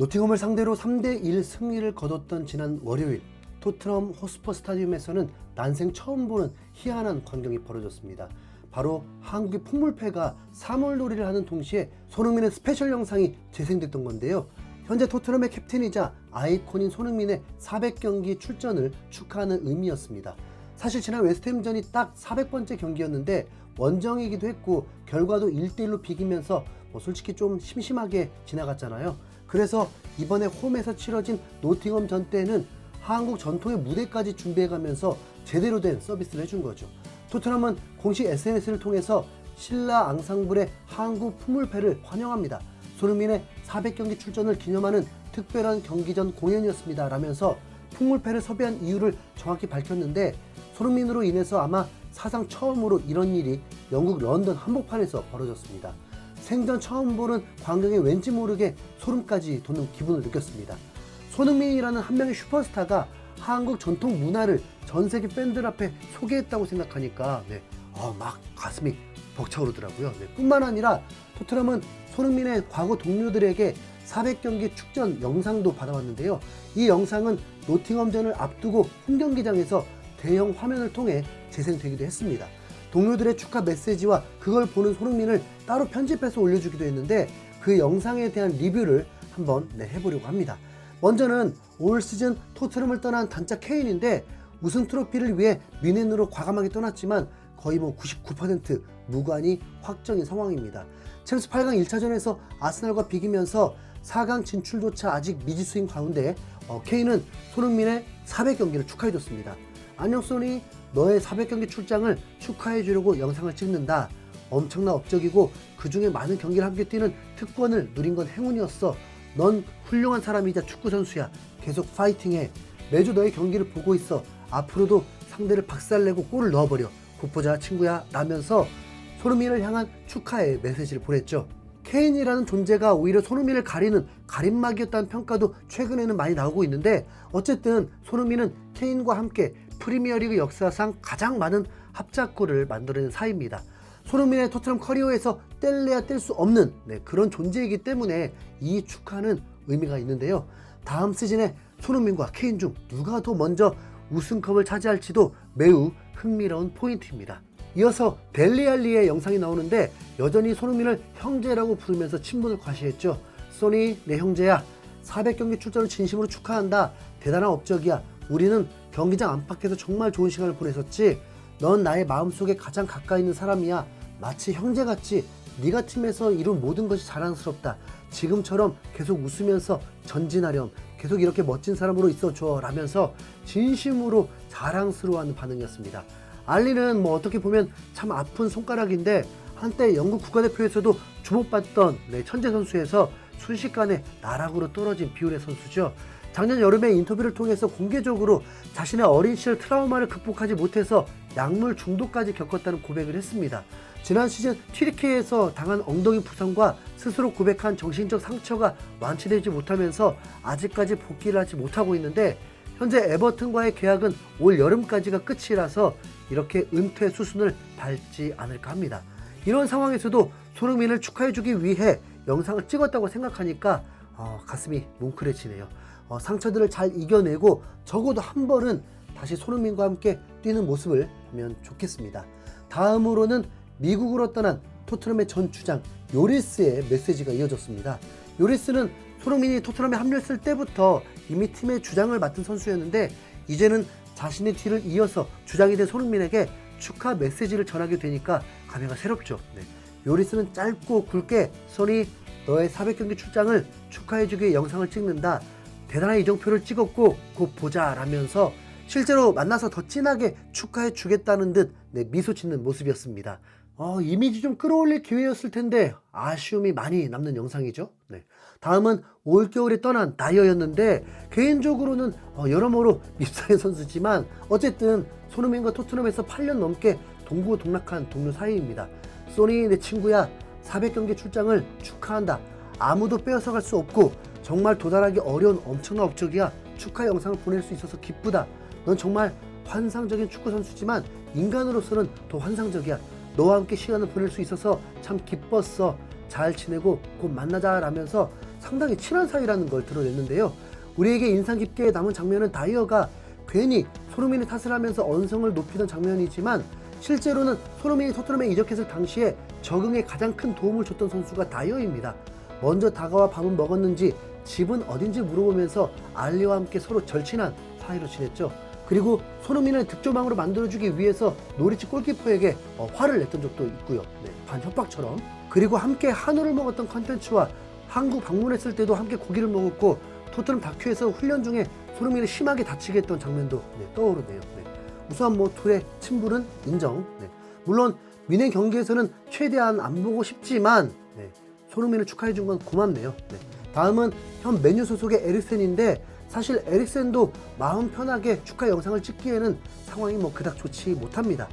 노팅엄을 상대로 3대1 승리를 거뒀던 지난 월요일, 토트넘 호스퍼 스타디움에서는 난생 처음 보는 희한한 광경이 벌어졌습니다. 바로 한국의 풍물패가 사물놀이를 하는 동시에 손흥민의 스페셜 영상이 재생됐던 건데요. 현재 토트넘의 캡틴이자 아이콘인 손흥민의 400경기 출전을 축하하는 의미였습니다. 사실 지난 웨스트햄전이 딱 400번째 경기였는데 원정이기도 했고 결과도 1대1로 비기면서 솔직히 좀 심심하게 지나갔잖아요. 그래서 이번에 홈에서 치러진 노팅엄전 때는 한국 전통의 무대까지 준비해가면서 제대로 된 서비스를 해준 거죠. 토트넘은 공식 SNS를 통해서 신라 앙상블의 한국 풍물패를 환영합니다. 손흥민의 400경기 출전을 기념하는 특별한 경기전 공연이었습니다 라면서 풍물패를 섭외한 이유를 정확히 밝혔는데, 손흥민으로 인해서 아마 사상 처음으로 이런 일이 영국 런던 한복판에서 벌어졌습니다. 생전 처음 보는 광경에 왠지 모르게 소름까지 돋는 기분을 느꼈습니다. 손흥민이라는 한 명의 슈퍼스타가 한국 전통 문화를 전 세계 팬들 앞에 소개했다고 생각하니까 막 가슴이 벅차오르더라고요. 뿐만 아니라 토트넘은 손흥민의 과거 동료들에게 400경기 축전 영상도 받아왔는데요. 이 영상은 노팅엄전을 앞두고 홈경기장에서 대형 화면을 통해 재생되기도 했습니다. 동료들의 축하 메시지와 그걸 보는 손흥민을 따로 편집해서 올려주기도 했는데, 그 영상에 대한 리뷰를 한번 해보려고 합니다. 먼저는 올 시즌 토트넘을 떠난 단짝 케인인데, 우승 트로피를 위해 뮌헨으로 과감하게 떠났지만 거의 99% 무관이 확정인 상황입니다. 챔스 8강 1차전에서 아스날과 비기면서 4강 진출조차 아직 미지수인 가운데 케인은 손흥민의 400경기를 축하해줬습니다. 안녕 소니, 너의 400경기 출장을 축하해주려고 영상을 찍는다. 엄청난 업적이고 그 중에 많은 경기를 함께 뛰는 특권을 누린 건 행운이었어. 넌 훌륭한 사람이자 축구선수야. 계속 파이팅해. 매주 너의 경기를 보고 있어. 앞으로도 상대를 박살내고 골을 넣어버려. 곧 보자 친구야 라면서 손흥민을 향한 축하의 메시지를 보냈죠. 케인이라는 존재가 오히려 손흥민을 가리는 가림막이었다는 평가도 최근에는 많이 나오고 있는데, 어쨌든 손흥민은 케인과 함께 프리미어리그 역사상 가장 많은 합작골을 만들어낸 사이입니다. 손흥민의 토트넘 커리어에서 뗄래야 뗄 수 없는 그런 존재이기 때문에 이 축하는 의미가 있는데요. 다음 시즌에 손흥민과 케인 중 누가 더 먼저 우승컵을 차지할지도 매우 흥미로운 포인트입니다. 이어서 델리알리의 영상이 나오는데, 여전히 손흥민을 형제라고 부르면서 친분을 과시했죠. 소니, 내 형제야. 400경기 출전을 진심으로 축하한다. 대단한 업적이야. 우리는 경기장 안팎에서 정말 좋은 시간을 보냈었지. 넌 나의 마음속에 가장 가까이 있는 사람이야. 마치 형제같이. 네가 팀에서 이룬 모든 것이 자랑스럽다. 지금처럼 계속 웃으면서 전진하렴. 계속 이렇게 멋진 사람으로 있어줘 라면서 진심으로 자랑스러워하는 반응이었습니다. 알리는 어떻게 보면 참 아픈 손가락인데, 한때 영국 국가대표에서도 주목받던 천재 선수에서 순식간에 나락으로 떨어진 비운의 선수죠. 작년 여름에 인터뷰를 통해서 공개적으로 자신의 어린 시절 트라우마를 극복하지 못해서 약물 중독까지 겪었다는 고백을 했습니다. 지난 시즌 튀르키예에서 당한 엉덩이 부상과 스스로 고백한 정신적 상처가 완치되지 못하면서 아직까지 복귀를 하지 못하고 있는데, 현재 에버튼과의 계약은 올 여름까지가 끝이라서 이렇게 은퇴 수순을 밟지 않을까 합니다. 이런 상황에서도 손흥민을 축하해주기 위해 영상을 찍었다고 생각하니까 가슴이 뭉클해지네요. 상처들을 잘 이겨내고 적어도 한 번은 다시 손흥민과 함께 뛰는 모습을 보면 좋겠습니다. 다음으로는 미국으로 떠난 토트넘의 전 주장 요리스의 메시지가 이어졌습니다. 요리스는 손흥민이 토트넘에 합류했을 때부터 이미 팀의 주장을 맡은 선수였는데, 이제는 자신의 뒤를 이어서 주장이 된 손흥민에게 축하 메시지를 전하게 되니까 감회가 새롭죠. 요리스는 짧고 굵게 소니, 너의 400경기 출장을 축하해주기 위해 영상을 찍는다. 대단한 이정표를 찍었고 곧 보자 라면서 실제로 만나서 더 진하게 축하해 주겠다는 듯 미소 짓는 모습이었습니다. 이미지 좀 끌어올릴 기회였을 텐데 아쉬움이 많이 남는 영상이죠. 다음은 올겨울에 떠난 다이어였는데, 개인적으로는 여러모로 밉상의 선수지만 어쨌든 손흥민과 토트넘에서 8년 넘게 동고동락한 동료 사이입니다. 소니, 내 친구야. 400경기 출장을 축하한다. 아무도 빼앗아갈 수 없고 정말 도달하기 어려운 엄청난 업적이야. 축하 영상을 보낼 수 있어서 기쁘다. 넌 정말 환상적인 축구 선수지만 인간으로서는 더 환상적이야. 너와 함께 시간을 보낼 수 있어서 참 기뻤어. 잘 지내고 곧 만나자 라면서 상당히 친한 사이라는 걸 드러냈는데요. 우리에게 인상 깊게 남은 장면은 다이어가 괜히 손흥민의 탓을 하면서 언성을 높이던 장면이지만 실제로는 손흥민이 토트넘에 이적했을 당시에 적응에 가장 큰 도움을 줬던 선수가 다이어입니다. 먼저 다가와 밥은 먹었는지 집은 어딘지 물어보면서 알리와 함께 서로 절친한 사이로 지냈죠. 그리고 손흥민을 득점왕으로 만들어주기 위해서 노리치 골키퍼에게 화를 냈던 적도 있고요. 반협박처럼. 그리고 함께 한우를 먹었던 컨텐츠와 한국 방문했을 때도 함께 고기를 먹었고 토트넘 다큐에서 훈련 중에 손흥민을 심하게 다치게 했던 장면도 떠오르네요. 우선 둘의 친분은 인정. 물론 미네 경기에서는 최대한 안 보고 싶지만 손흥민을 축하해준 건 고맙네요. 다음은 현 메뉴 소속의 에릭센인데 사실 에릭센도 마음 편하게 축하 영상을 찍기에는 상황이 그닥 좋지 못합니다.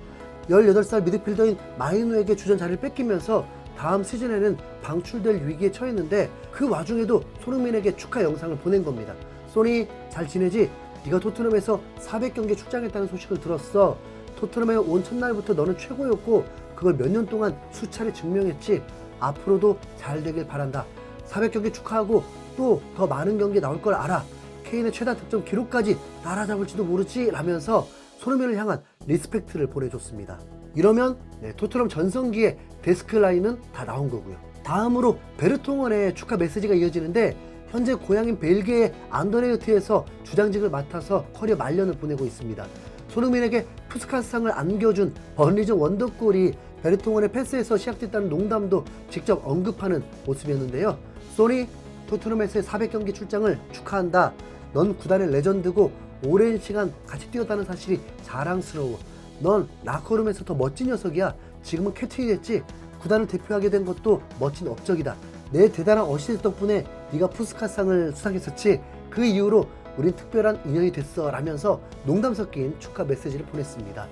18살 미드필더인 마이누에게 주전 자리를 뺏기면서 다음 시즌에는 방출될 위기에 처했는데 그 와중에도 손흥민에게 축하 영상을 보낸 겁니다. 소니 잘 지내지? 네가 토트넘에서 400경기 출장했다는 소식을 들었어. 토트넘에 온 첫날부터 너는 최고였고 그걸 몇 년 동안 수차례 증명했지. 앞으로도 잘 되길 바란다. 400경기 축하하고 또 더 많은 경기 나올 걸 알아. 케인의 최다 득점 기록까지 따라잡을지도 모르지 라면서 손흥민을 향한 리스펙트를 보내줬습니다. 이러면 토트넘 전성기의 데스크 라인은 다 나온 거고요. 다음으로 베르통원의 축하 메시지가 이어지는데 현재 고향인 벨기에의 안더레흐트에서 주장직을 맡아서 커리어 말년을 보내고 있습니다. 손흥민에게 푸스카스상을 안겨준 번리전 원더골이 베르통원의 패스에서 시작됐다는 농담도 직접 언급하는 모습이었는데요. 소니, 토트넘에서의 400경기 출장을 축하한다. 넌 구단의 레전드고 오랜 시간 같이 뛰었다는 사실이 자랑스러워. 넌 라커룸에서 더 멋진 녀석이야. 지금은 캡틴이 됐지. 구단을 대표하게 된 것도 멋진 업적이다. 내 대단한 어시스트 덕분에 네가 푸스카스상을 수상했었지. 그 이후로 우린 특별한 인연이 됐어 라면서 농담 섞인 축하 메시지를 보냈습니다.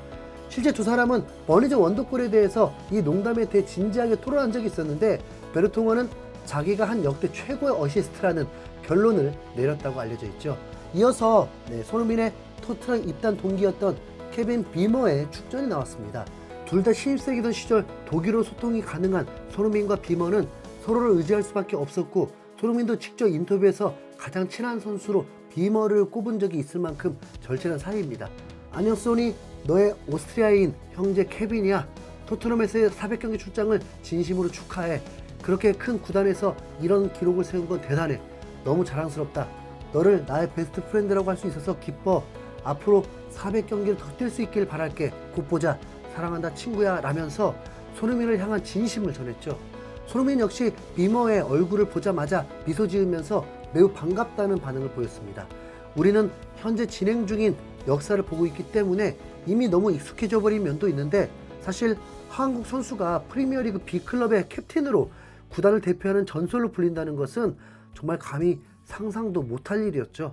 실제 두 사람은 버니전 원더골에 대해서 이 농담에 대해 진지하게 토론한 적이 있었는데 베르통원은 자기가 한 역대 최고의 어시스트라는 결론을 내렸다고 알려져 있죠. 이어서 손흥민의 토트넘 입단 동기였던 케빈 비머의 축전이 나왔습니다. 둘 다 신입생이던 시절 독일어로 소통이 가능한 손흥민과 비머는 서로를 의지할 수밖에 없었고 손흥민도 직접 인터뷰에서 가장 친한 선수로 비머를 꼽은 적이 있을 만큼 절친한 사이입니다. 안녕 소니, 너의 오스트리아인 형제 케빈이야. 토트넘에서의 400경기 출장을 진심으로 축하해. 그렇게 큰 구단에서 이런 기록을 세운 건 대단해. 너무 자랑스럽다. 너를 나의 베스트 프렌드라고 할 수 있어서 기뻐. 앞으로 400경기를 더 뛸 수 있길 바랄게. 곧 보자. 사랑한다 친구야 라면서 손흥민을 향한 진심을 전했죠. 손흥민 역시 비머의 얼굴을 보자마자 미소 지으면서 매우 반갑다는 반응을 보였습니다. 우리는 현재 진행 중인 역사를 보고 있기 때문에 이미 너무 익숙해져 버린 면도 있는데 사실 한국 선수가 프리미어리그 B클럽의 캡틴으로 구단을 대표하는 전설로 불린다는 것은 정말 감히 상상도 못할 일이었죠.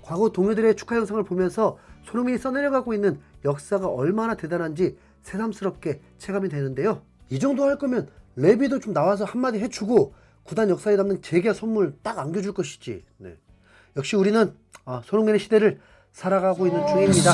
과거 동료들의 축하 영상을 보면서 손흥민이 써내려가고 있는 역사가 얼마나 대단한지 새삼스럽게 체감이 되는데요. 이 정도 할 거면 레비도 좀 나와서 한마디 해주고 구단 역사에 남는 재계약 선물 딱 안겨줄 것이지. 역시 우리는 손흥민의 시대를 살아가고 있는 중입니다.